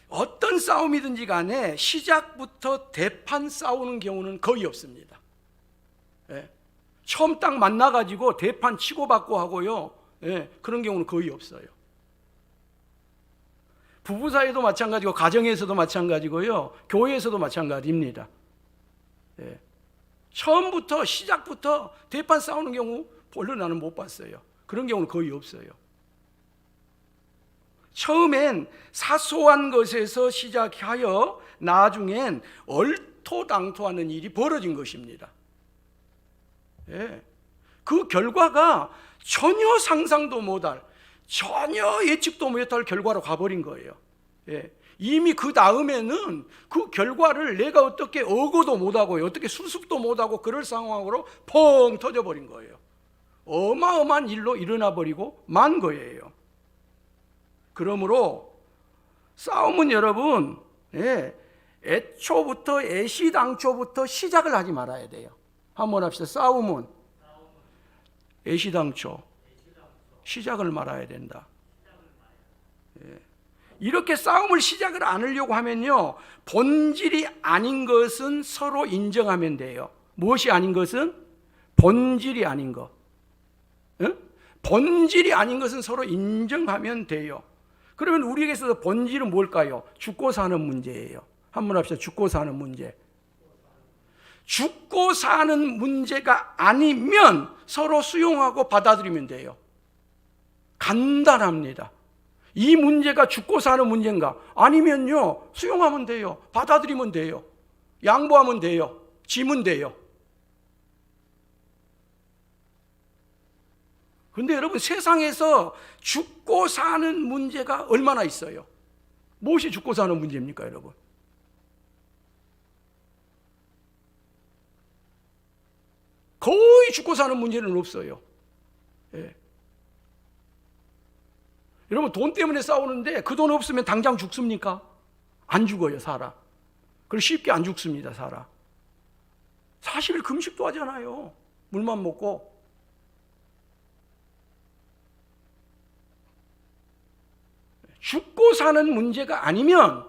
어떤 싸움이든지 간에 시작부터 대판 싸우는 경우는 거의 없습니다. 예. 처음 딱 만나가지고 대판 치고받고 하고요. 예. 그런 경우는 거의 없어요. 부부 사이도 마찬가지고 가정에서도 마찬가지고요. 교회에서도 마찬가지입니다. 예. 처음부터 시작부터 대판 싸우는 경우 별로 나는 못 봤어요. 그런 경우는 거의 없어요. 처음엔 사소한 것에서 시작하여 나중엔 얼토당토하는 일이 벌어진 것입니다. 예. 그 결과가 전혀 상상도 못할, 전혀 예측도 못할 결과로 가버린 거예요. 예. 이미 그 다음에는 그 결과를 내가 어떻게 어고도 못하고 어떻게 수습도 못하고 그럴 상황으로 펑 터져버린 거예요. 어마어마한 일로 일어나 버리고 만 거예요. 그러므로 싸움은 여러분, 예, 애초부터 애시당초부터 시작을 하지 말아야 돼요. 한번 합시다. 싸움은 애시당초 시작을 말아야 된다. 예. 이렇게 싸움을 시작을 안 하려고 하면요, 본질이 아닌 것은 서로 인정하면 돼요. 무엇이 아닌 것은? 본질이 아닌 것. 응? 본질이 아닌 것은 서로 인정하면 돼요. 그러면 우리에게서 본질은 뭘까요? 죽고 사는 문제예요. 한번 합시다. 죽고 사는 문제. 죽고 사는 문제가 아니면 서로 수용하고 받아들이면 돼요. 간단합니다. 이 문제가 죽고 사는 문제인가? 아니면요, 수용하면 돼요. 받아들이면 돼요. 양보하면 돼요. 지면 돼요. 근데 여러분, 세상에서 죽고 사는 문제가 얼마나 있어요? 무엇이 죽고 사는 문제입니까, 여러분? 거의 죽고 사는 문제는 없어요. 예. 여러분, 돈 때문에 싸우는데 그 돈 없으면 당장 죽습니까? 안 죽어요, 살아. 그리고 쉽게 안 죽습니다, 살아. 40일 금식도 하잖아요. 물만 먹고. 죽고 사는 문제가 아니면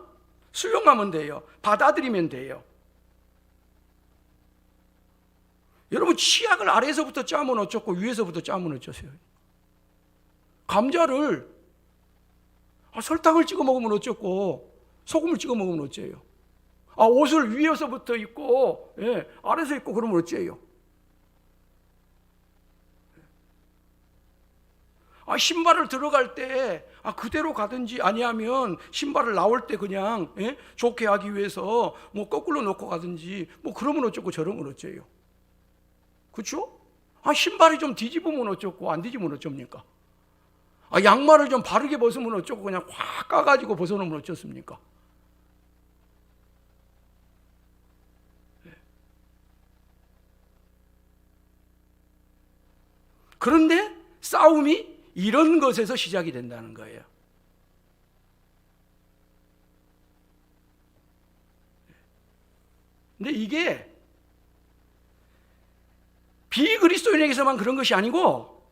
수용하면 돼요. 받아들이면 돼요. 여러분, 치약을 아래에서부터 짜면 어쩌고 위에서부터 짜면 어쩌세요? 감자를 설탕을 찍어 먹으면 어쩌고 소금을 찍어 먹으면 어째요? 옷을 위에서부터 입고 아래에서 입고 그러면 어째요? 신발을 들어갈 때 그대로 가든지 아니하면 신발을 나올 때 그냥 좋게 하기 위해서 뭐 거꾸로 놓고 가든지 뭐 그러면 어쩌고 저러면 어째요? 그렇죠? 신발이 좀 뒤집으면 어쩌고 안 뒤집으면 어쩝니까? 양말을 좀 바르게 벗으면 어쩌고 그냥 확 까가지고 벗어놓으면 어쩌습니까? 그런데 싸움이 이런 것에서 시작이 된다는 거예요. 근데 이게 비그리스도인에게서만 그런 것이 아니고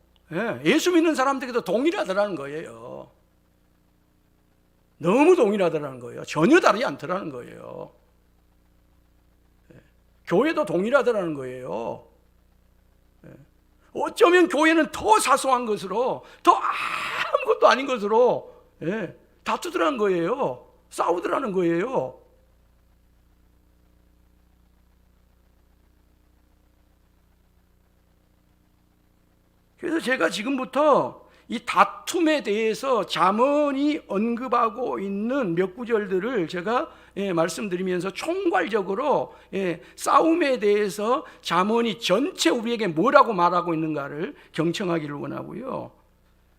예수 믿는 사람들에게도 동일하더라는 거예요. 너무 동일하더라는 거예요. 전혀 다르지 않더라는 거예요. 교회도 동일하더라는 거예요. 어쩌면 교회는 더 사소한 것으로, 더 아무것도 아닌 것으로 다투더라는 거예요. 싸우더라는 거예요. 그래서 제가 지금부터 이 다툼에 대해서 잠언이 언급하고 있는 몇 구절들을 제가 말씀드리면서 총괄적으로 싸움에 대해서 잠언이 전체 우리에게 뭐라고 말하고 있는가를 경청하기를 원하고요.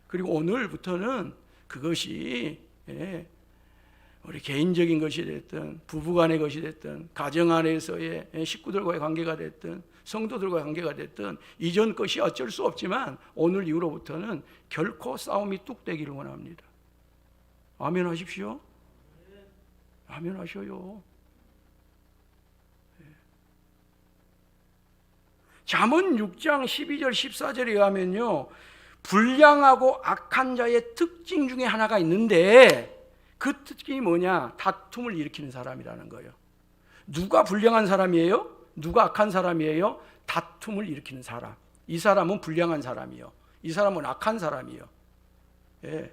그리고 오늘부터는 그것이 우리 개인적인 것이 됐든 부부간의 것이 됐든 가정 안에서의 식구들과의 관계가 됐든 성도들과의 관계가 됐든 이전 것이 어쩔 수 없지만 오늘 이후로부터는 결코 싸움이 뚝 되기를 원합니다. 아멘 하십시오. 아멘 하셔요. 잠언 6장 12절 14절에 의하면요, 불량하고 악한 자의 특징 중에 하나가 있는데 그 특징이 뭐냐? 다툼을 일으키는 사람이라는 거예요. 누가 불량한 사람이에요? 누가 악한 사람이에요? 다툼을 일으키는 사람. 이 사람은 불량한 사람이요, 이 사람은 악한 사람이요. 예.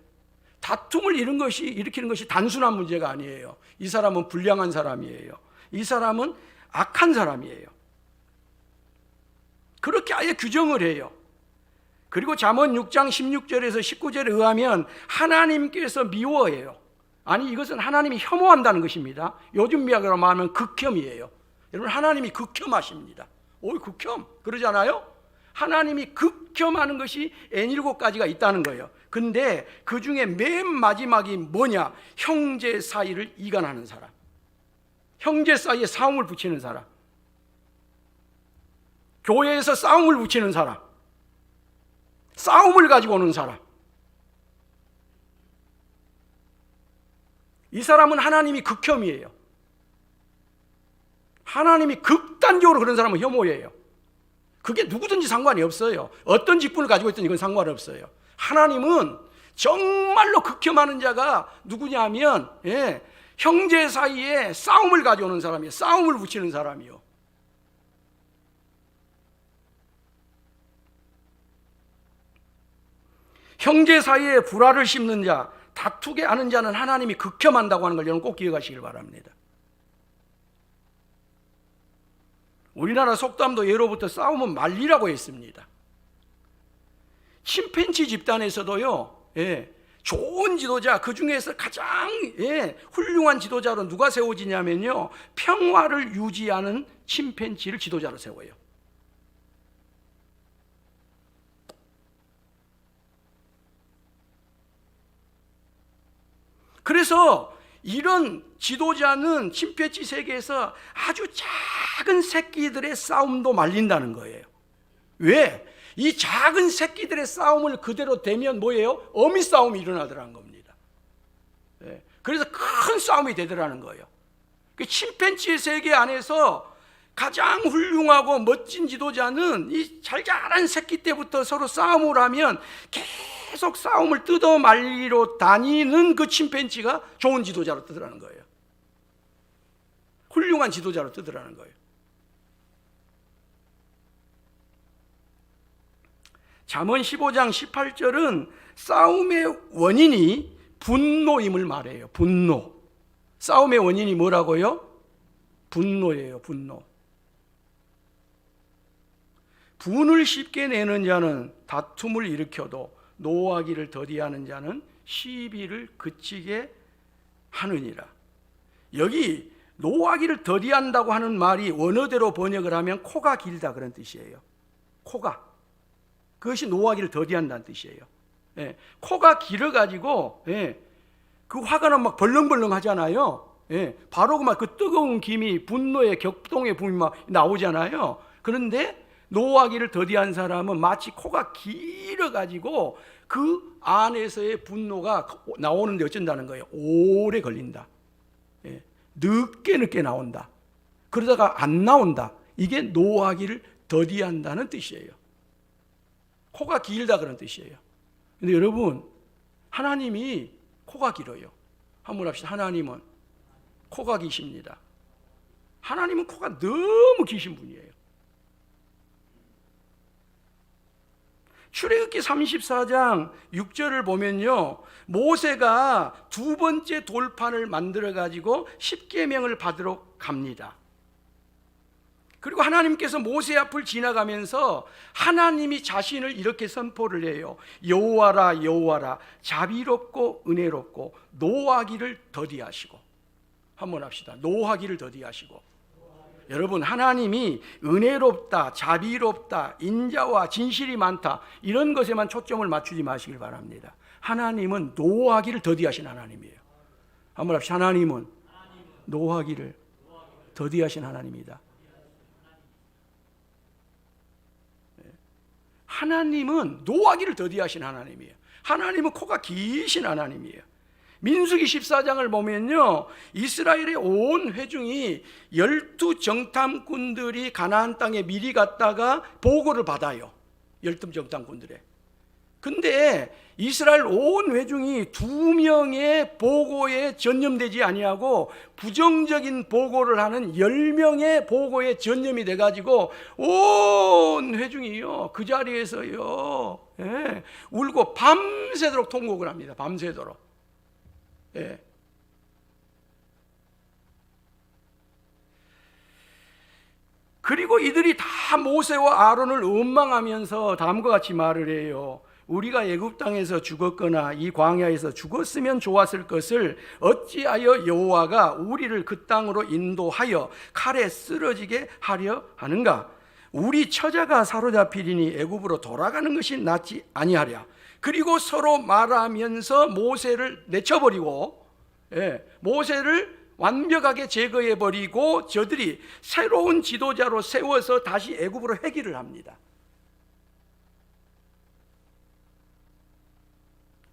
다툼을 일으키는 것이 단순한 문제가 아니에요. 이 사람은 불량한 사람이에요, 이 사람은 악한 사람이에요. 그렇게 아예 규정을 해요. 그리고 잠언 6장 16절에서 19절에 의하면 하나님께서 미워해요. 아니, 이것은 하나님이 혐오한다는 것입니다. 요즘 이야기로 말하면 극혐이에요. 여러분, 하나님이 극혐하십니다. 오, 극혐 그러잖아요. 하나님이 극혐하는 것이 N7가지가 있다는 거예요. 근데 그 중에 맨 마지막이 뭐냐? 형제 사이를 이간하는 사람, 형제 사이에 싸움을 붙이는 사람, 교회에서 싸움을 붙이는 사람, 싸움을 가지고 오는 사람. 이 사람은 하나님이 극혐이에요. 하나님이 극단적으로 그런 사람은 혐오해요. 그게 누구든지 상관이 없어요. 어떤 직분을 가지고 있든 이건 상관없어요. 하나님은 정말로 극혐하는 자가 누구냐면 형제 사이에 싸움을 가져오는 사람이에요. 싸움을 붙이는 사람이요. 형제 사이에 불화를 심는 자, 다투게 하는 자는 하나님이 극혐한다고 하는 걸 여러분 꼭 기억하시길 바랍니다. 우리나라 속담도 예로부터 싸움은 말리라고 했습니다. 침팬지 집단에서도요, 좋은 지도자, 그 중에서 가장 훌륭한 지도자로 누가 세워지냐면요, 평화를 유지하는 침팬지를 지도자로 세워요. 그래서 이런 지도자는 침팬지 세계에서 아주 작은 새끼들의 싸움도 말린다는 거예요. 왜? 이 작은 새끼들의 싸움을 그대로 대면 뭐예요? 어미 싸움이 일어나더라는 겁니다. 그래서 큰 싸움이 되더라는 거예요. 그 침팬지 세계 안에서 가장 훌륭하고 멋진 지도자는 이 잘 자란 새끼 때부터 서로 싸움을 하면 계속 싸움을 뜯어 말리러 다니는 그 침팬지가 좋은 지도자로 뜨더라는 거예요. 훌륭한 지도자로 뜨더라는 거예요. 잠언 15장 18절은 싸움의 원인이 분노임을 말해요. 분노. 싸움의 원인이 뭐라고요? 분노예요. 분노. 분을 쉽게 내는 자는 다툼을 일으켜도 노하기를 더디하는 자는 시비를 그치게 하느니라. 여기 노하기를 더디한다고 하는 말이 원어대로 번역을 하면 코가 길다 그런 뜻이에요. 코가. 그것이 노하기를 더디한다는 뜻이에요. 코가 길어가지고 그 화가 나면 막 벌렁벌렁 하잖아요. 바로 그 뜨거운 김이 분노의 격동의 붐이 막 나오잖아요. 그런데 노하기를 더디한 사람은 마치 코가 길어가지고 그 안에서의 분노가 나오는데 어쩐다는 거예요? 오래 걸린다. 늦게 나온다. 그러다가 안 나온다. 이게 노하기를 더디한다는 뜻이에요. 코가 길다 그런 뜻이에요. 근데 여러분, 하나님이 코가 길어요. 한번 합시다. 하나님은 코가 기십니다. 하나님은 코가 너무 기신 분이에요. 출애굽기 34장 6절을 보면요, 모세가 두 번째 돌판을 만들어 가지고 십계명을 받으러 갑니다. 그리고 하나님께서 모세 앞을 지나가면서 하나님이 자신을 이렇게 선포를 해요. 여호와라 여호와라, 자비롭고 은혜롭고 노하기를 더디하시고. 한번 합시다. 노하기를 더디하시고. 여러분, 하나님이 은혜롭다, 자비롭다, 인자와 진실이 많다, 이런 것에만 초점을 맞추지 마시길 바랍니다. 하나님은 노하기를 더디하신 하나님이에요. 한번 합시다. 하나님은 노하기를 더디하신 하나님이다. 하나님은 노하기를 더디하신 하나님이에요. 하나님은 코가 기신 하나님이에요. 민수기 14장을 보면요, 이스라엘의 온 회중이 12정탐꾼들이 가나안 땅에 미리 갔다가 보고를 받아요. 12정탐꾼들의. 근데 이스라엘 온 회중이 2명의 보고에 전념되지 아니하고 부정적인 보고를 하는 10명의 보고에 전념이 돼가지고 온 회중이요 그 자리에서요 울고 밤새도록 통곡을 합니다. 밤새도록. 그리고 이들이 다 모세와 아론을 원망하면서 다음과 같이 말을 해요. 우리가 애굽 땅에서 죽었거나 이 광야에서 죽었으면 좋았을 것을 어찌하여 여호와가 우리를 그 땅으로 인도하여 칼에 쓰러지게 하려 하는가? 우리 처자가 사로잡히리니 애굽으로 돌아가는 것이 낫지 아니하랴. 그리고 서로 말하면서 모세를 내쳐버리고 모세를 완벽하게 제거해버리고 저들이 새로운 지도자로 세워서 다시 애굽으로 회귀를 합니다.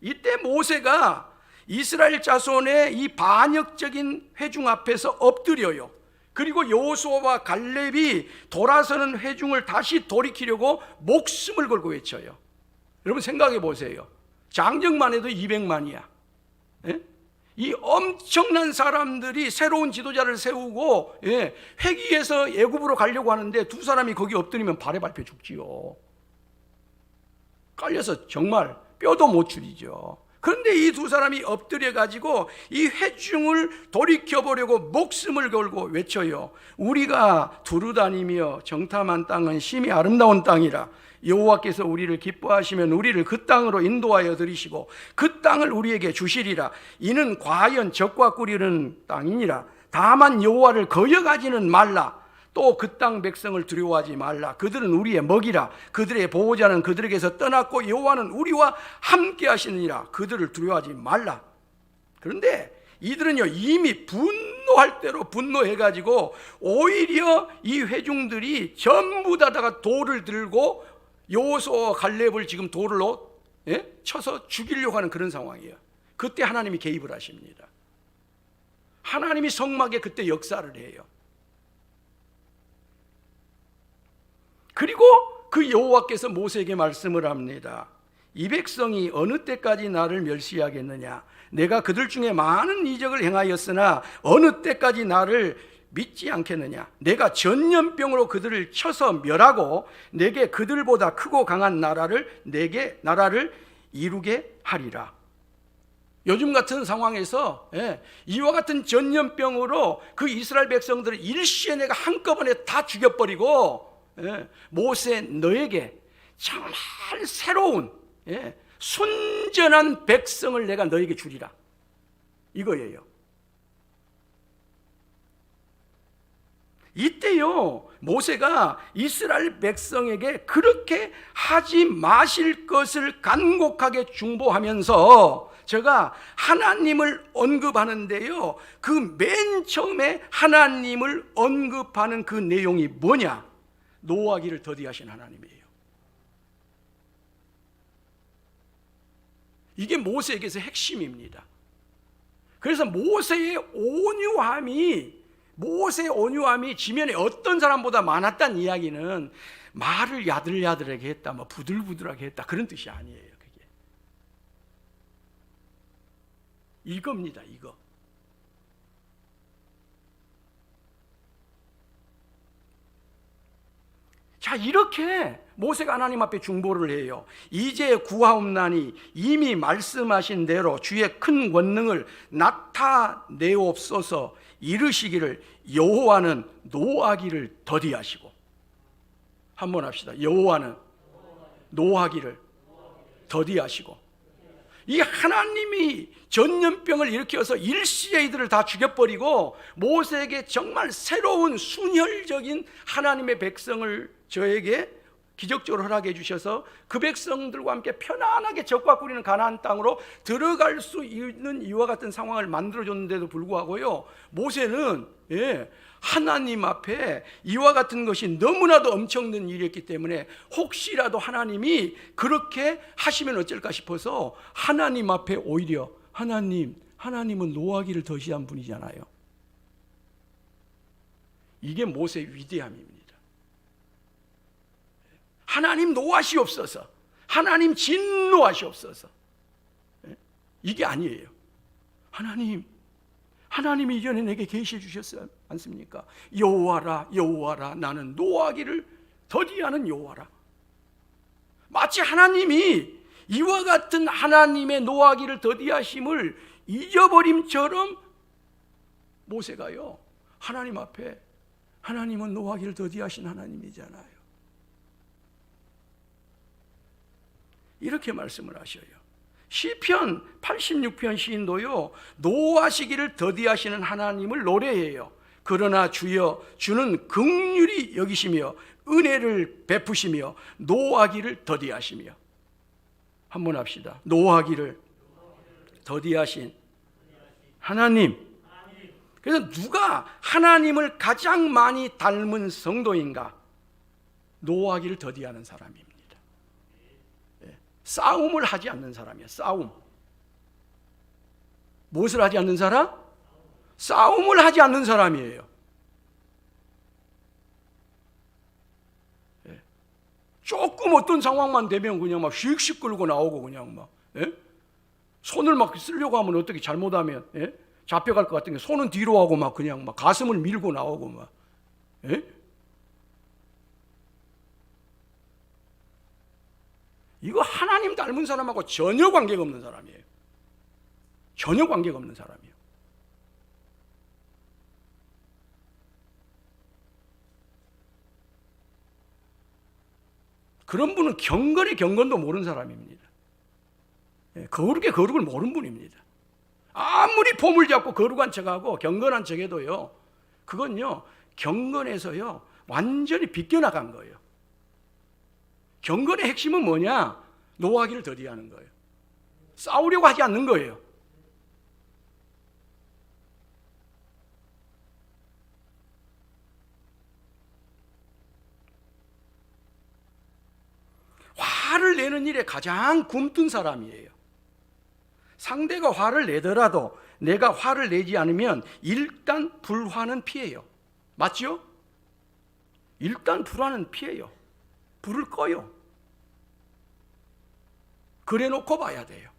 이때 모세가 이스라엘 자손의 이 반역적인 회중 앞에서 엎드려요. 그리고 여호수아와 갈렙이 돌아서는 회중을 다시 돌이키려고 목숨을 걸고 외쳐요. 여러분 생각해 보세요. 장정만 해도 200만이야. 이 엄청난 사람들이 새로운 지도자를 세우고 회귀해서 애굽으로 가려고 하는데 두 사람이 거기 엎드리면 발에 밟혀 죽지요. 깔려서 정말 뼈도 못 추리죠. 그런데 이 두 사람이 엎드려 가지고 이 회중을 돌이켜보려고 목숨을 걸고 외쳐요. 우리가 두루다니며 정탐한 땅은 심히 아름다운 땅이라. 여호와께서 우리를 기뻐하시면 우리를 그 땅으로 인도하여 들이시고 그 땅을 우리에게 주시리라. 이는 과연 젖과 꿀이 흐르는 땅이니라. 다만 여호와를 거역하지는 말라. 또 그 땅 백성을 두려워하지 말라. 그들은 우리의 먹이라. 그들의 보호자는 그들에게서 떠났고 여호와는 우리와 함께 하시느니라. 그들을 두려워하지 말라. 그런데 이들은요 이미 분노할 대로 분노해가지고 오히려 이 회중들이 전부 다가 돌을 들고 여호수아와 갈렙을 지금 돌로 쳐서 죽이려고 하는 그런 상황이에요. 그때 하나님이 개입을 하십니다. 하나님이 성막에 그때 역사를 해요. 그리고 그 여호와께서 모세에게 말씀을 합니다. 이 백성이 어느 때까지 나를 멸시하겠느냐? 내가 그들 중에 많은 이적을 행하였으나 어느 때까지 나를 믿지 않겠느냐? 내가 전염병으로 그들을 쳐서 멸하고 내게 그들보다 크고 강한 나라를 이루게 하리라. 요즘 같은 상황에서 이와 같은 전염병으로 그 이스라엘 백성들을 일시에 내가 한꺼번에 다 죽여버리고 모세 너에게 정말 새로운 순전한 백성을 내가 너에게 주리라 이거예요. 이때요 모세가 이스라엘 백성에게 그렇게 하지 마실 것을 간곡하게 중보하면서 제가 하나님을 언급하는데요 그 맨 처음에 하나님을 언급하는 그 내용이 뭐냐? 노하기를 더디하신 하나님이에요. 이게 모세에게서 핵심입니다. 그래서 모세의 온유함이 지면에 어떤 사람보다 많았다는 이야기는 말을 야들야들하게 했다, 뭐 부들부들하게 했다 그런 뜻이 아니에요. 그게 이겁니다. 이거. 자, 이렇게 모세가 하나님 앞에 중보를 해요. 이제 구하옵나니 이미 말씀하신 대로 주의 큰 권능을 나타내옵소서. 이르시기를 여호와는 노하기를 더디하시고. 한번 합시다. 여호와는 노하기를 더디하시고. 이 하나님이 전염병을 일으켜서 일시에 이들을 다 죽여버리고 모세에게 정말 새로운 순혈적인 하나님의 백성을 저에게 기적적으로 허락해 주셔서 그 백성들과 함께 편안하게 젖과 꿀이는 가나안 땅으로 들어갈 수 있는 이와 같은 상황을 만들어줬는데도 불구하고요 모세는 하나님 앞에 이와 같은 것이 너무나도 엄청난 일이었기 때문에 혹시라도 하나님이 그렇게 하시면 어쩔까 싶어서 하나님 앞에 오히려 하나님은 노하기를 더시한 분이잖아요. 이게 모세의 위대함입니다. 하나님 노하시옵소서. 하나님 진노하시옵소서. 이게 아니에요. 하나님이 이전에 내게 계시 주셨지 않습니까? 여호와라 여호와라 나는 노하기를 더디하는 여호와라. 마치 하나님이 이와 같은 하나님의 노하기를 더디하심을 잊어버림처럼 모세가요 하나님 앞에, 하나님은 노하기를 더디하신 하나님이잖아요, 이렇게 말씀을 하셔요. 시편 86편 시인도요 노하시기를 더디하시는 하나님을 노래해요. 그러나 주여 주는 긍휼히 여기시며 은혜를 베푸시며 노하기를 더디하시며. 한번 합시다. 노하기를 더디하신 하나님. 그래서 누가 하나님을 가장 많이 닮은 성도인가? 노하기를 더디하는 사람입니다. 싸움을 하지 않는 사람이에요. 싸움. 무엇을 하지 않는 사람? 싸움을 하지 않는 사람이에요. 조금 어떤 상황만 되면 그냥 막 휙휙 끌고 나오고 그냥 막 손을 막 쓰려고 하면 어떻게 잘못하면 잡혀갈 것 같은 게 손은 뒤로 하고 막 그냥 막 가슴을 밀고 나오고 막 이거 하나님 닮은 사람하고 전혀 관계가 없는 사람이에요. 전혀 관계가 없는 사람이에요. 그런 분은 경건의 경건도 모르는 사람입니다. 거룩의 거룩을 모르는 분입니다. 아무리 폼을 잡고 거룩한 척하고 경건한 척해도요, 그건요 경건에서요 완전히 비껴나간 거예요. 경건의 핵심은 뭐냐? 노하기를 더디하는 거예요. 싸우려고 하지 않는 거예요. 화를 내는 일에 가장 굼뜬 사람이에요. 상대가 화를 내더라도 내가 화를 내지 않으면 일단 불화는 피해요. 맞죠? 일단 불화는 피해요. 불을 꺼요. 그래 놓고 봐야 돼요.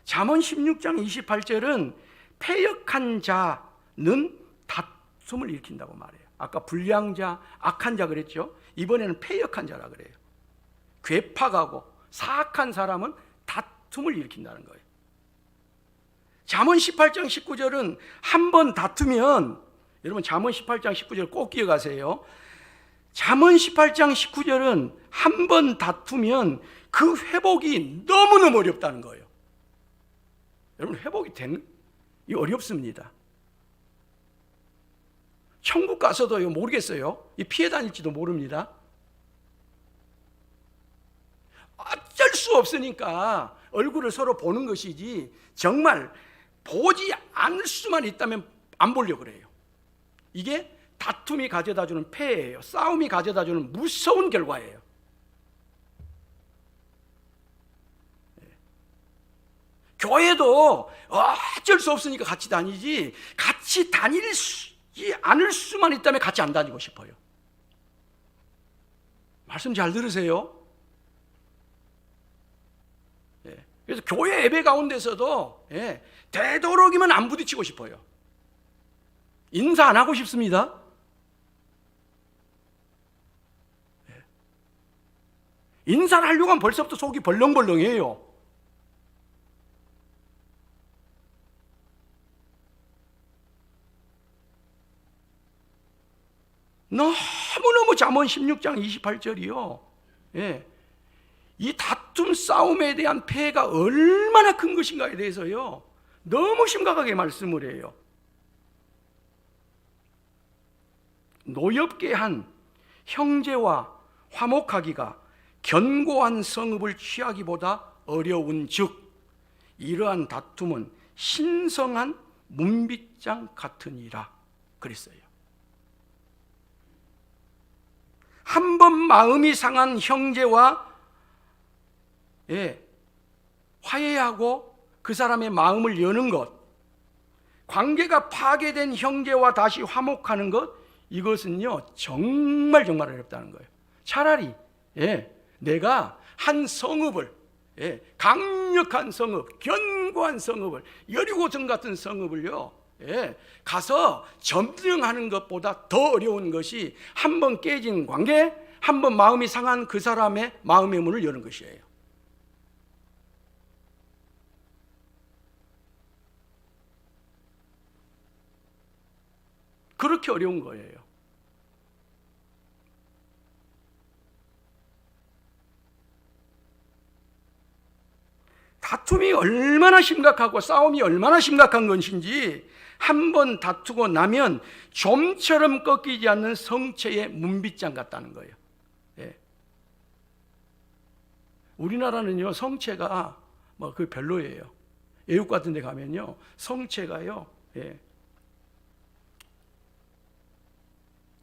잠언 16장 28절은 패역한 자는 다툼을 일으킨다고 말해요. 아까 불량한 자, 악한 자 그랬죠? 이번에는 패역한 자라 그래요. 괴팍하고 사악한 사람은 다툼을 일으킨다는 거예요. 잠언 18장 19절은 한 번 다투면, 여러분 잠언 18장 19절 꼭 기억하세요. 잠언 18장 19절은 한 번 다투면 그 회복이 너무너무 어렵다는 거예요. 여러분 회복이 되는 이 어렵습니다. 천국 가서도요 모르겠어요. 피해 다닐지도 모릅니다. 어쩔 수 없으니까 얼굴을 서로 보는 것이지 정말 보지 않을 수만 있다면 안 보려고 그래요. 이게 다툼이 가져다주는 폐해예요. 싸움이 가져다주는 무서운 결과예요. 교회도 어쩔 수 없으니까 같이 다니지, 같이 다니지 않을 수만 있다면 같이 안 다니고 싶어요. 말씀 잘 들으세요. 그래서 교회 예배 가운데서도 되도록이면 안 부딪히고 싶어요. 인사 안 하고 싶습니다. 인사를 하려고 하면 벌써부터 속이 벌렁벌렁해요. 너무너무 잠언 16장 28절이요. 이 다툼 싸움에 대한 폐해가 얼마나 큰 것인가에 대해서요 너무 심각하게 말씀을 해요. 노엽게 한 형제와 화목하기가 견고한 성읍을 취하기보다 어려운 즉 이러한 다툼은 신성한 문빗장 같으니라 그랬어요. 한 번 마음이 상한 형제와 화해하고 그 사람의 마음을 여는 것, 관계가 파괴된 형제와 다시 화목하는 것, 이것은요 정말 정말 어렵다는 거예요. 차라리 내가 한 성읍을 강력한 성읍, 견고한 성읍을, 여리고성 같은 성읍을요 가서 점령하는 것보다 더 어려운 것이 한 번 깨진 관계, 한 번 마음이 상한 그 사람의 마음의 문을 여는 것이에요. 그렇게 어려운 거예요. 다툼이 얼마나 심각하고 싸움이 얼마나 심각한 것인지 한 번 다투고 나면 좀처럼 꺾이지 않는 성체의 문빗장 같다는 거예요. 우리나라는요 성체가 그 별로예요. 외국 같은 데 가면요 성체가요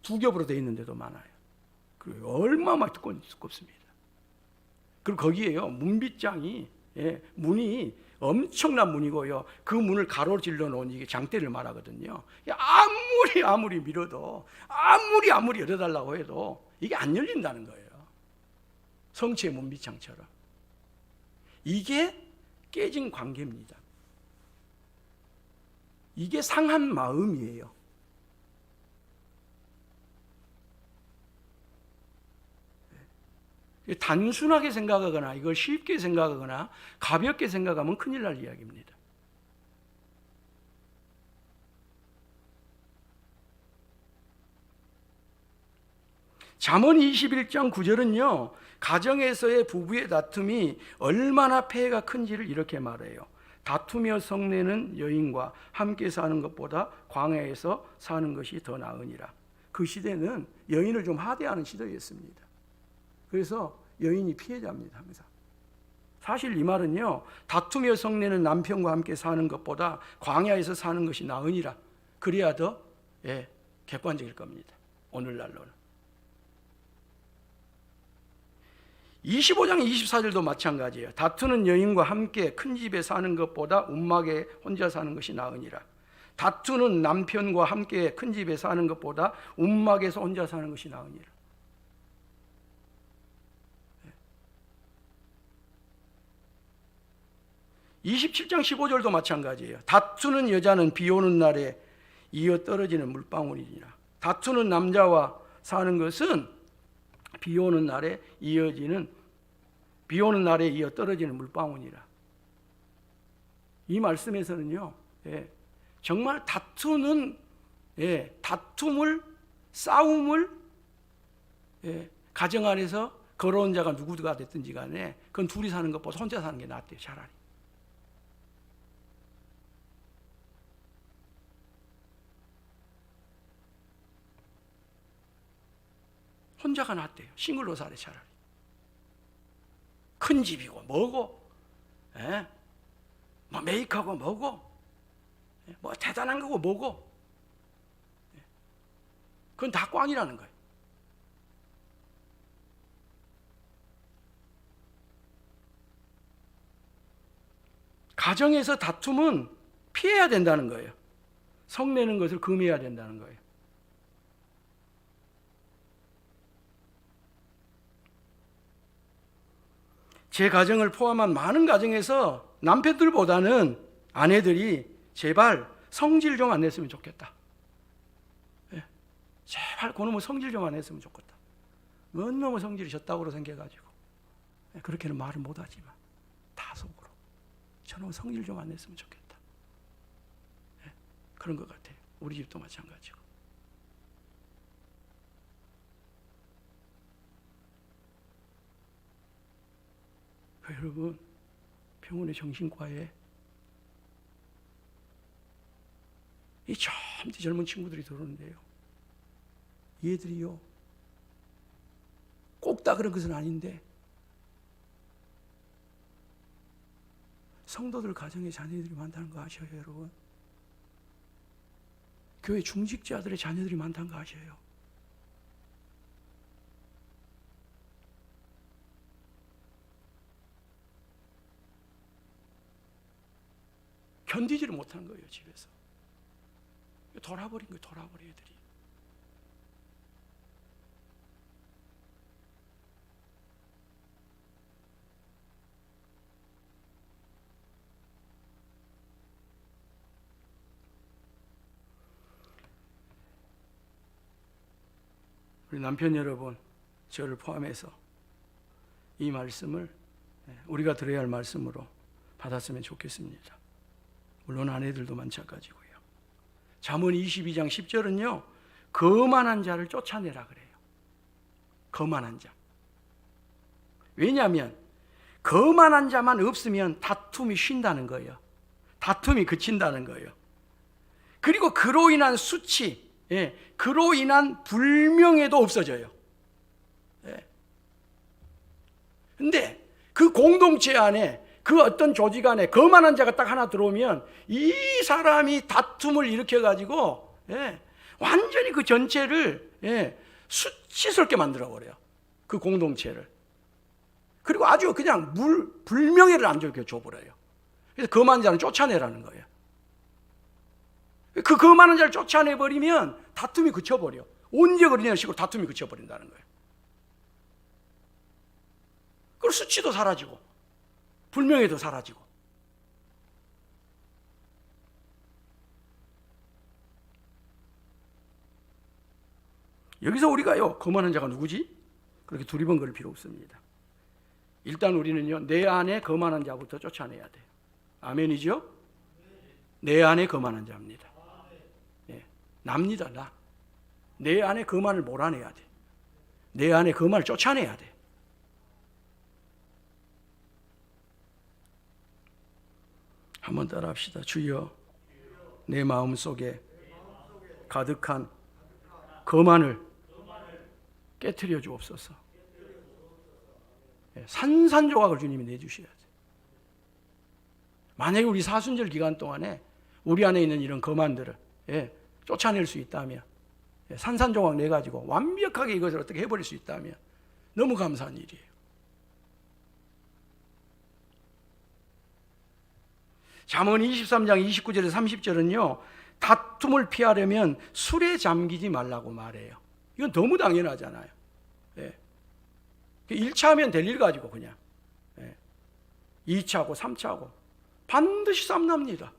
두 겹으로 되어 있는 데도 많아요. 얼마나 두껍습니다. 그리고 거기에요 문빗장이 문이 엄청난 문이고요. 그 문을 가로질러 놓은 이게 장대를 말하거든요. 아무리 밀어도 아무리 열어달라고 해도 이게 안 열린다는 거예요. 성체의 문빗장처럼. 이게 깨진 관계입니다. 이게 상한 마음이에요. 단순하게 생각하거나 이걸 쉽게 생각하거나 가볍게 생각하면 큰일 날 이야기입니다. 잠언 21장 9절은요 가정에서의 부부의 다툼이 얼마나 폐해가 큰지를 이렇게 말해요. 다투며 성내는 여인과 함께 사는 것보다 광야에서 사는 것이 더 나으니라. 그 시대는 여인을 좀 하대하는 시대였습니다. 그래서 여인이 피해자입니다. 항상. 사실 이 말은요 다투며 성내는 남편과 함께 사는 것보다 광야에서 사는 것이 나으니라. 그래야 더 객관적일 겁니다. 오늘날로는. 25장 24절도 마찬가지예요. 다투는 여인과 함께 큰 집에 사는 것보다 움막에 혼자 사는 것이 나으니라. 다투는 남편과 함께 큰 집에 사는 것보다 움막에서 혼자 사는 것이 나으니라. 27장 15절도 마찬가지예요. 다투는 여자는 비 오는 날에 이어 떨어지는 물방울이니라. 다투는 남자와 사는 것은 비 오는 날에 이어 떨어지는 물방울이라. 이 말씀에서는요, 정말 싸움을 가정 안에서 걸어온 자가 누구가 됐든지 간에 그건 둘이 사는 것보다 혼자 사는 게 낫대요. 차라리. 혼자가 낫대요. 싱글로 살래 차라리. 큰 집이고 뭐고 뭐 메이크하고 뭐고 뭐 대단한 거고 뭐고 그건 다 꽝이라는 거예요. 가정에서 다툼은 피해야 된다는 거예요. 성내는 것을 금해야 된다는 거예요. 제 가정을 포함한 많은 가정에서 남편들보다는 아내들이 제발 성질 좀 안 냈으면 좋겠다. 제발 그놈의 성질 좀 안 냈으면 좋겠다. 뭔 놈의 성질이 졌다고 생겨가지고 그렇게는 말을 못하지만 다 속으로 저놈의 성질 좀 안 냈으면 좋겠다. 그런 것 같아요. 우리 집도 마찬가지고. 여러분, 병원의 정신과에 이 젊은 친구들이 들어오는데요. 얘들이요, 꼭 다 그런 것은 아닌데 성도들 가정에 자녀들이 많다는 거 아셔요, 여러분? 교회 중직자들의 자녀들이 많다는 거 아셔요? 견디지를 못하는 거예요, 집에서. 돌아버린 거예요, 돌아버린 애들이. 남편 여러분, 저를 포함해서 이 말씀을 우리가 들어야 할 말씀으로 받았으면 좋겠습니다. 물론 아내들도 마찬가지고요. 잠언 22장 10절은요, 거만한 자를 쫓아내라 그래요. 거만한 자. 왜냐하면 거만한 자만 없으면 다툼이 쉰다는 거예요. 다툼이 그친다는 거예요. 그리고 그로 인한 수치, 그로 인한 불명예도 없어져요. 근데 그 공동체 안에, 그 어떤 조직 안에 거만한 자가 딱 하나 들어오면 이 사람이 다툼을 일으켜가지고 완전히 그 전체를 수치스럽게 만들어버려요. 그 공동체를. 그리고 아주 그냥 불명예를 안좋게 줘버려요. 그래서 거만한 자는 쫓아내라는 거예요. 그 거만한 자를 쫓아내버리면 다툼이 그쳐버려. 언제 그러냐는 식으로 다툼이 그쳐버린다는 거예요. 그리고 수치도 사라지고 불명예도 사라지고. 여기서 우리가요, 거만한 자가 누구지? 그렇게 두리번 거릴 필요 없습니다. 일단 우리는요, 내 안에 거만한 자부터 쫓아내야 돼요. 아멘이죠? 내 안에 거만한 자입니다. 납니다, 나. 내 안에 거만을 몰아내야 돼. 내 안에 거만을 쫓아내야 돼. 한번 따라합시다. 주여, 내 마음 속에 가득한 거만을 깨트려 주옵소서. 산산조각을 주님이 내주셔야 돼. 만약에 우리 사순절 기간 동안에 우리 안에 있는 이런 거만들을 쫓아낼 수 있다면, 산산조각 내가지고 완벽하게 이것을 어떻게 해버릴 수 있다면 너무 감사한 일이에요. 잠언 23장 29절에서 30절은요, 다툼을 피하려면 술에 잠기지 말라고 말해요. 이건 너무 당연하잖아요. 1차 하면 될 일 가지고 그냥 2차하고 3차하고 반드시 싸움 납니다.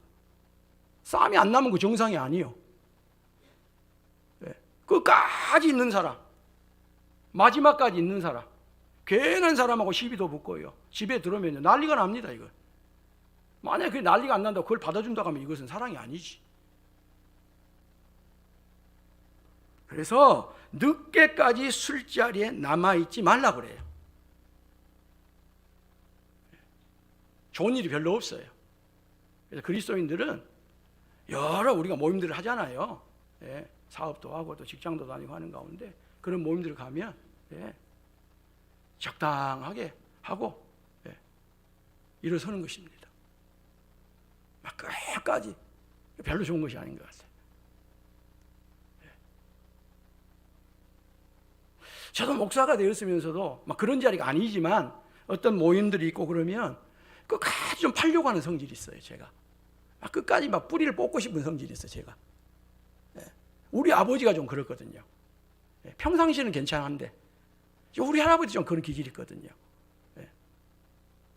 싸움이 안 나면 그 정상이 아니에요. 끝까지 있는 사람, 마지막까지 있는 사람, 괜한 사람하고 시비도 붙고요, 집에 들어오면 난리가 납니다. 이거 만약에 그게 난리가 안 난다고 그걸 받아준다고 하면 이것은 사랑이 아니지. 그래서 늦게까지 술자리에 남아있지 말라 그래요. 좋은 일이 별로 없어요. 그래서 그리스도인들은 여러 우리가 모임들을 하잖아요. 사업도 하고 또 직장도 다니고 하는 가운데 그런 모임들을 가면 적당하게 하고 일어서는 것입니다. 막 끝까지 별로 좋은 것이 아닌 것 같아요. 저도 목사가 되었으면서도 막 그런 자리가 아니지만 어떤 모임들이 있고 그러면 끝까지 좀 팔려고 하는 성질이 있어요. 제가 막 끝까지 막 뿌리를 뽑고 싶은 성질이 있어요. 제가 우리 아버지가 좀 그렇거든요. 평상시는 괜찮은데 우리 할아버지 좀 그런 기질이 있거든요.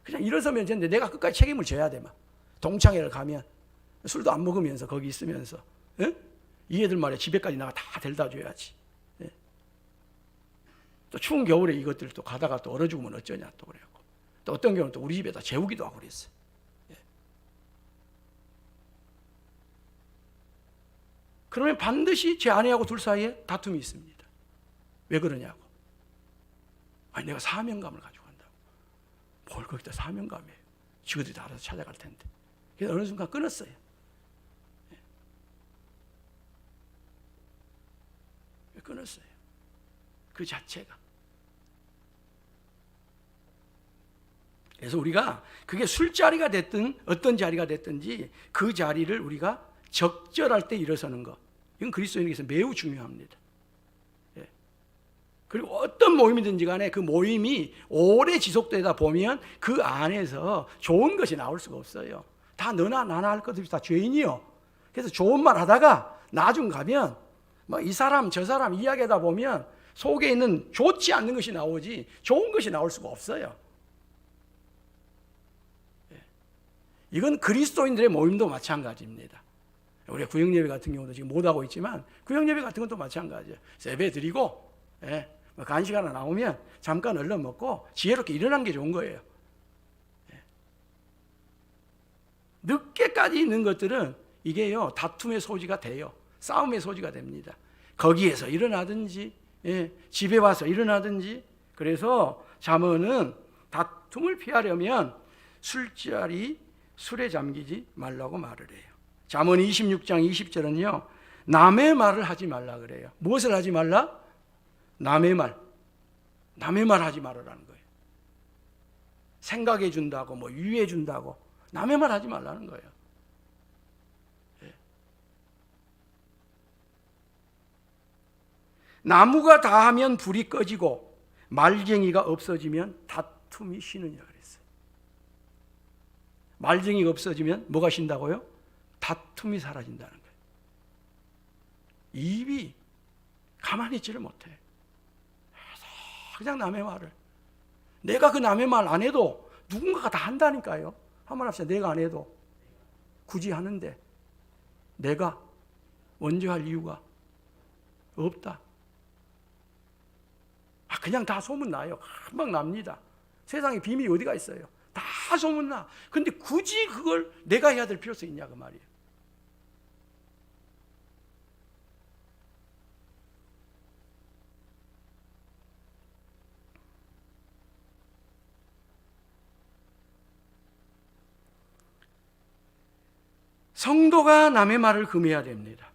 그냥 일어서면 되는데 내가 끝까지 책임을 져야 돼. 막 동창회를 가면 술도 안 먹으면서 거기 있으면서 이 애들 말이야 집에까지 나가 다 데려다 줘야지. 또 추운 겨울에 이것들 또 가다가 또 얼어 죽으면 어쩌냐 또 그래갖고 또 어떤 경우는 또 우리 집에다 재우기도 하고 그랬어요. 그러면 반드시 제 아내하고 둘 사이에 다툼이 있습니다. 왜 그러냐고. 아니 내가 사명감을 가지고 간다고. 뭘 거기다 사명감이에요. 지구들이 다 알아서 찾아갈 텐데. 그래서 어느 순간 끊었어요. 끊었어요. 그 자체가. 그래서 우리가 그게 술자리가 됐든 어떤 자리가 됐든지 그 자리를 우리가 적절할 때 일어서는 것, 이건 그리스도인에게서 매우 중요합니다. 그리고 어떤 모임이든지 간에 그 모임이 오래 지속되다 보면 그 안에서 좋은 것이 나올 수가 없어요. 다 너나 나나 할 것들이 다 죄인이요. 그래서 좋은 말 하다가 나중 가면 뭐 이 사람 저 사람 이야기하다 보면 속에 있는 좋지 않는 것이 나오지 좋은 것이 나올 수가 없어요. 이건 그리스도인들의 모임도 마찬가지입니다. 우리가 구역예배 같은 경우도 지금 못하고 있지만 구역예배 같은 것도 마찬가지예요. 예배 드리고 예, 뭐 간식 하나 나오면 잠깐 얼른 먹고 지혜롭게 일어나는 게 좋은 거예요. 예. 늦게까지 있는 것들은 이게요, 다툼의 소지가 돼요. 싸움의 소지가 됩니다. 거기에서 일어나든지, 예, 집에 와서 일어나든지. 그래서 잠언은 다툼을 피하려면 술자리 술에 잠기지 말라고 말을 해요. 잠언 26장 20절은요, 남의 말을 하지 말라 그래요. 무엇을 하지 말라? 남의 말 하지 말으라는 거예요. 생각해 준다고, 뭐 유해 준다고 남의 말 하지 말라는 거예요. 예. 나무가 다하면 불이 꺼지고 말쟁이가 없어지면 다툼이 쉬느니라 그랬어요. 말쟁이가 없어지면 뭐가 쉰다고요? 다툼이 사라진다는 거예요. 입이 가만히 있지를 못해. 그냥 남의 말을. 내가 그 남의 말 안 해도 누군가가 다 한다니까요. 한번 합시다. 내가 안 해도 굳이 하는데 내가 먼저 할 이유가 없다. 그냥 다 소문나요. 금방 납니다. 세상에 비밀이 어디가 있어요. 다 소문나. 근데 굳이 그걸 내가 해야 될 필요성이 있냐 그 말이에요. 성도가 남의 말을 금해야 됩니다.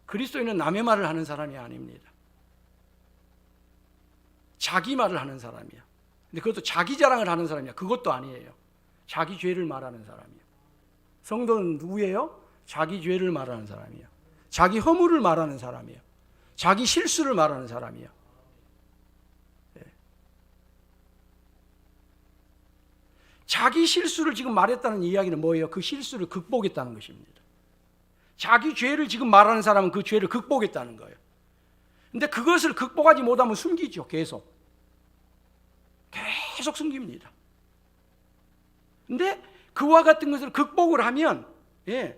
그리스도인은 남의 말을 하는 사람이 아닙니다. 자기 말을 하는 사람이야. 근데 그것도 자기 자랑을 하는 사람이야. 그것도 아니에요. 자기 죄를 말하는 사람이야. 성도는 누구예요? 자기 죄를 말하는 사람이야. 자기 허물을 말하는 사람이야. 자기 실수를 말하는 사람이야. 네. 자기 실수를 지금 말했다는 이야기는 뭐예요? 그 실수를 극복했다는 것입니다. 자기 죄를 지금 말하는 사람은 그 죄를 극복했다는 거예요. 근데 그것을 극복하지 못하면 숨기죠. 계속 숨깁니다. 근데 그와 같은 것을 극복을 하면, 예,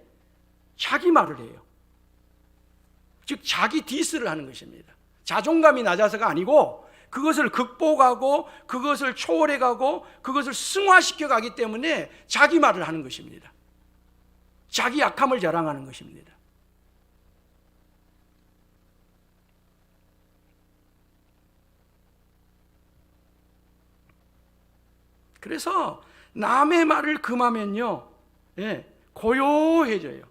자기 말을 해요. 즉 자기 디스를 하는 것입니다. 자존감이 낮아서가 아니고 그것을 극복하고 그것을 초월해가고 그것을 승화시켜 가기 때문에 자기 말을 하는 것입니다. 자기 약함을 자랑하는 것입니다. 그래서 남의 말을 금하면요, 예, 고요해져요.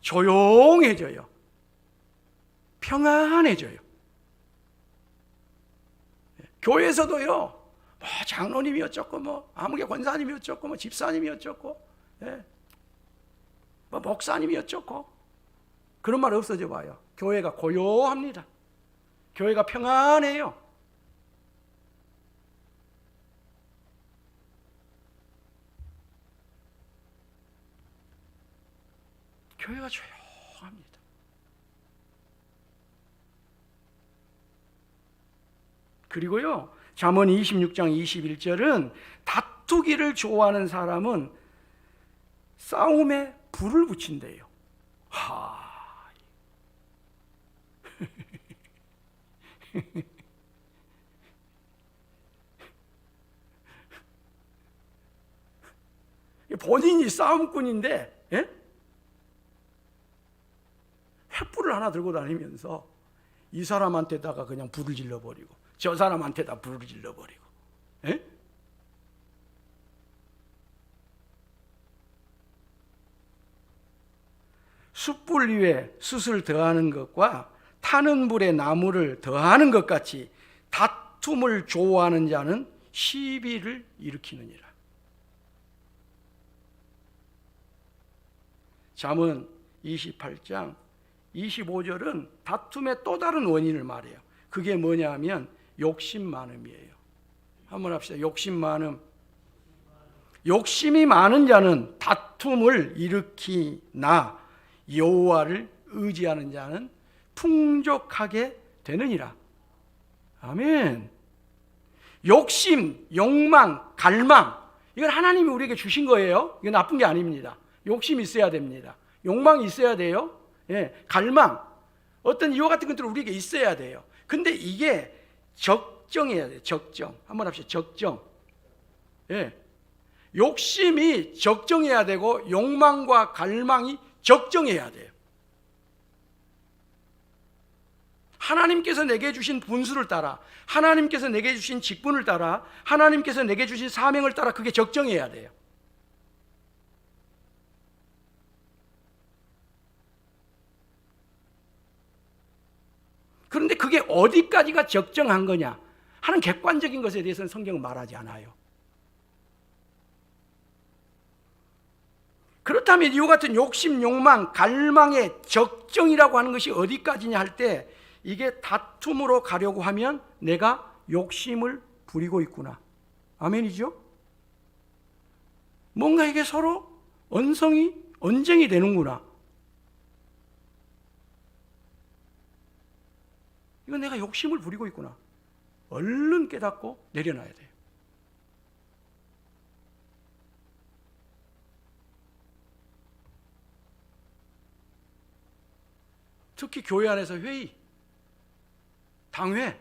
조용해져요. 평안해져요. 교회에서도요, 뭐 장로님이 어쩌고, 뭐 아무개 권사님이 어쩌고, 뭐 집사님이 어쩌고, 예, 뭐 목사님이 어쩌고, 그런 말 없어져 봐요. 교회가 고요합니다. 교회가 평안해요. 교회가 조용합니다. 그리고요, 잠언 26장 21절은 다투기를 좋아하는 사람은 싸움에 불을 붙인대요. 본인이 싸움꾼인데, 예? 횃불을 하나 들고 다니면서 이 사람한테다가 그냥 불을 질러버리고 저 사람한테다 불을 질러버리고, 예? 숯불 위에 숯을 더하는 것과 타는 불에 나무를 더하는 것 같이 다툼을 좋아하는 자는 시비를 일으키느니라. 잠언 28장 25절은 다툼의 또 다른 원인을 말해요. 그게 뭐냐 하면 욕심 많음이에요. 한번 합시다. 욕심 많음. 욕심이 많은 자는 다툼을 일으키나 여호와를 의지하는 자는 풍족하게 되느니라. 아멘. 욕심, 욕망, 갈망, 이건 하나님이 우리에게 주신 거예요. 이건 나쁜 게 아닙니다. 욕심이 있어야 됩니다. 욕망이 있어야 돼요. 예, 갈망. 어떤 이와 같은 것들은 우리에게 있어야 돼요. 근데 이게 적정해야 돼요. 적정. 한번 합시다. 적정. 예. 욕심이 적정해야 되고 욕망과 갈망이 적정해야 돼요. 하나님께서 내게 주신 분수를 따라, 하나님께서 내게 주신 직분을 따라, 하나님께서 내게 주신 사명을 따라 그게 적정해야 돼요. 그런데 그게 어디까지가 적정한 거냐 하는 객관적인 것에 대해서는 성경은 말하지 않아요. 그렇다면 이와 같은 욕심, 욕망, 갈망의 적정이라고 하는 것이 어디까지냐 할 때 이게 다툼으로 가려고 하면 내가 욕심을 부리고 있구나. 아멘이죠? 뭔가 이게 서로 언쟁이 되는구나. 이건 내가 욕심을 부리고 있구나. 얼른 깨닫고 내려놔야 돼요. 특히 교회 안에서 회의, 당회,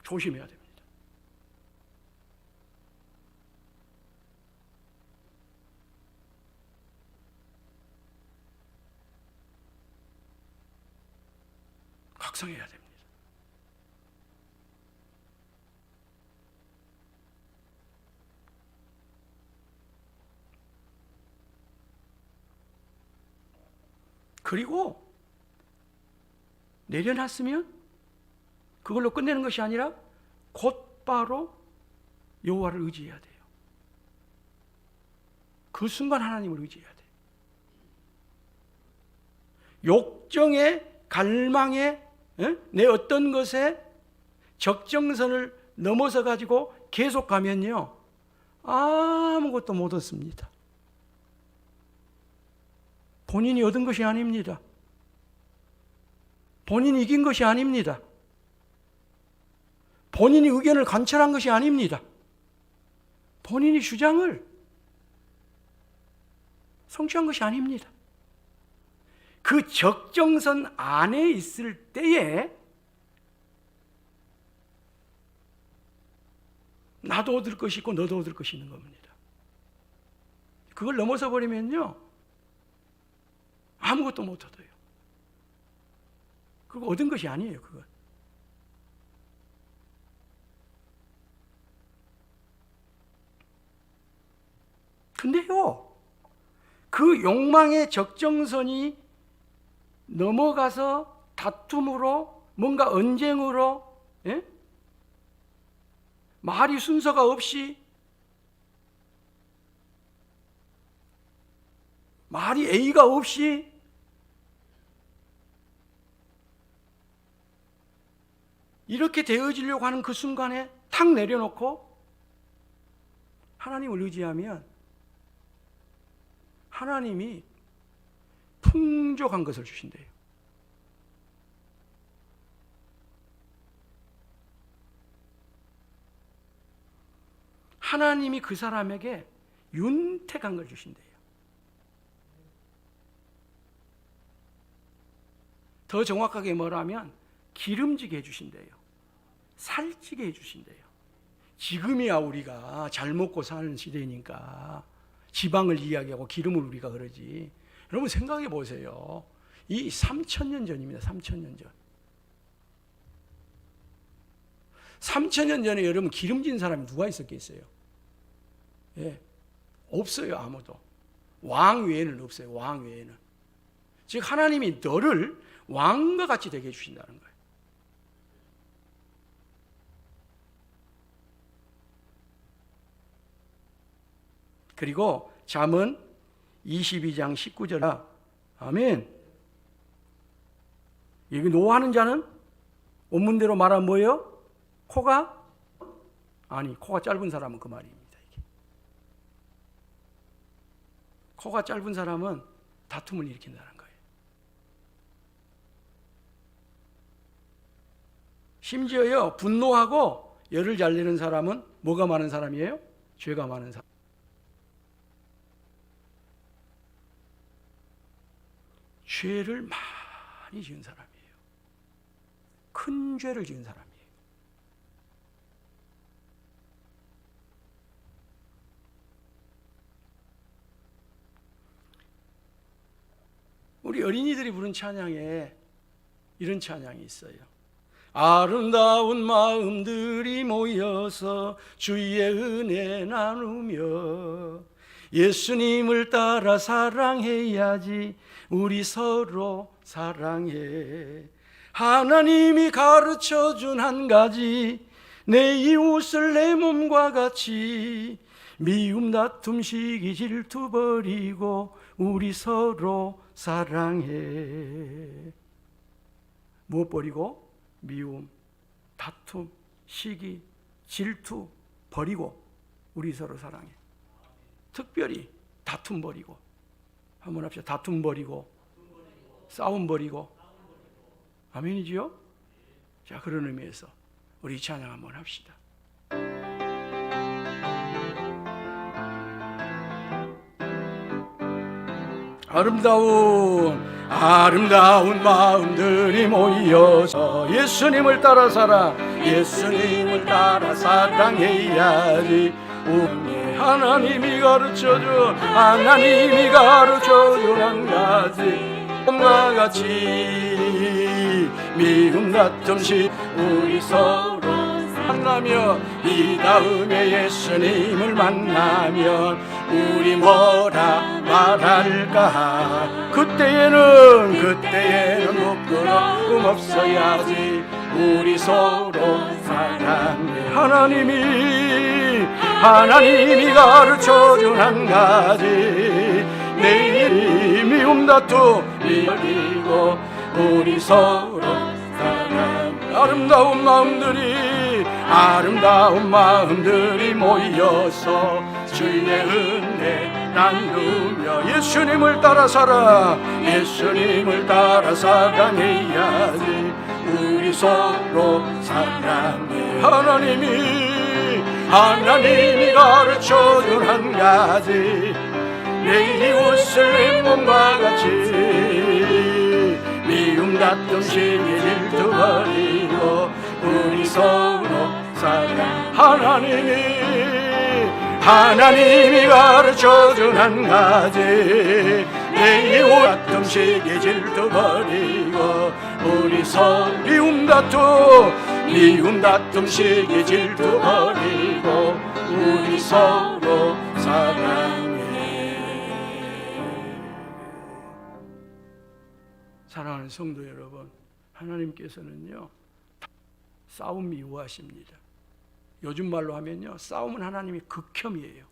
조심해야 됩니다. 각성해야 됩니다. 그리고 내려놨으면 그걸로 끝내는 것이 아니라 곧바로 여호와를 의지해야 돼요. 그 순간 하나님을 의지해야 돼요. 욕정에, 갈망에, 내 어떤 것에 적정선을 넘어서 가지고 계속 가면요 아무것도 못 얻습니다. 본인이 얻은 것이 아닙니다. 본인이 이긴 것이 아닙니다. 본인이 의견을 관철한 것이 아닙니다. 본인이 주장을 성취한 것이 아닙니다. 그 적정선 안에 있을 때에 나도 얻을 것이 있고 너도 얻을 것이 있는 겁니다. 그걸 넘어서 버리면요 아무것도 못 얻어요. 그거 얻은 것이 아니에요. 그건. 근데요 그 욕망의 적정선이 넘어가서 다툼으로 뭔가 언쟁으로 말이 순서가 없이 말이 A가 없이 이렇게 되어지려고 하는 그 순간에 탁 내려놓고 하나님을 의지하면 하나님이 풍족한 것을 주신대요. 하나님이 그 사람에게 윤택한 걸 주신대요. 더 정확하게 말하면 기름지게 해주신대요. 살찌게 해주신대요. 지금이야 우리가 잘 먹고 사는 시대니까 지방을 이야기하고 기름을 우리가 그러지. 여러분 생각해 보세요. 이 3,000년 전입니다. 3,000년 전. 3,000년 전에 여러분 기름진 사람이 누가 있었겠어요? 예, 없어요. 아무도. 왕 외에는 없어요. 왕 외에는. 즉 하나님이 너를 왕과 같이 되게 해주신다는 거예요. 그리고 잠언 22장 19절 아멘. 여기 노하는 자는 원문대로 말하면 뭐예요? 코가 짧은 사람은 그 말입니다. 이게. 코가 짧은 사람은 다툼을 일으킨다는 거예요. 심지어요 분노하고 열을 잘 내는 사람은 뭐가 많은 사람이에요? 죄가 많은 사람. 죄를 많이 지은 사람이에요. 큰 죄를 지은 사람이에요. 우리 어린이들이 부른 찬양에 이런 찬양이 있어요. 아름다운 마음들이 모여서 주의 은혜 나누며 예수님을 따라 사랑해야지. 우리 서로 사랑해. 하나님이 가르쳐준 한 가지, 내 이웃을 내 몸과 같이. 미움 다툼 시기 질투 버리고 우리 서로 사랑해. 무엇 버리고? 미움, 다툼, 시기, 질투 버리고 우리 서로 사랑해. 특별히 다툼 버리고. 한번 합시다. 다툼 버리고, 싸움 버리고. 아멘이지요? 자, 그런 의미에서 우리 찬양 한번 합시다. 아름다운 마음들이 모여서 예수님을 따라 예수님을 따라 사랑해야지. 하나님이 가르쳐준 한 가지, 몸과 같이 미움 다툼 시 우리 서로 만나며, 이 다음에 예수님을 만나면 우리 뭐라 말할까. 그때에는 부끄러움 없어야지. 우리 서로 사랑해. 하나님이 가르쳐준 한 가지, 내일이 미움 다툼 버리고 우리 서로 사랑해. 아름다운 마음들이 모여서 주의 은혜 나누며 예수님을 따라 사랑해야지. 우리 서로 사랑해. 하나님이 가르쳐준 한 가지, 내 이웃을 내 몸과 같이. 미움 다툼 시기 질투 버리고 우리 서로 사랑. 하나님이 가르쳐준 한 가지, 내 이웃 다툼 시기 질투 버리고 우리 서로 미움 다툼 시기 질투 버리고 우리 서로 사랑해. 사랑하는 성도 여러분, 하나님께서는요 싸움 미워하십니다. 요즘 말로 하면요, 싸움은 하나님이 극혐이에요.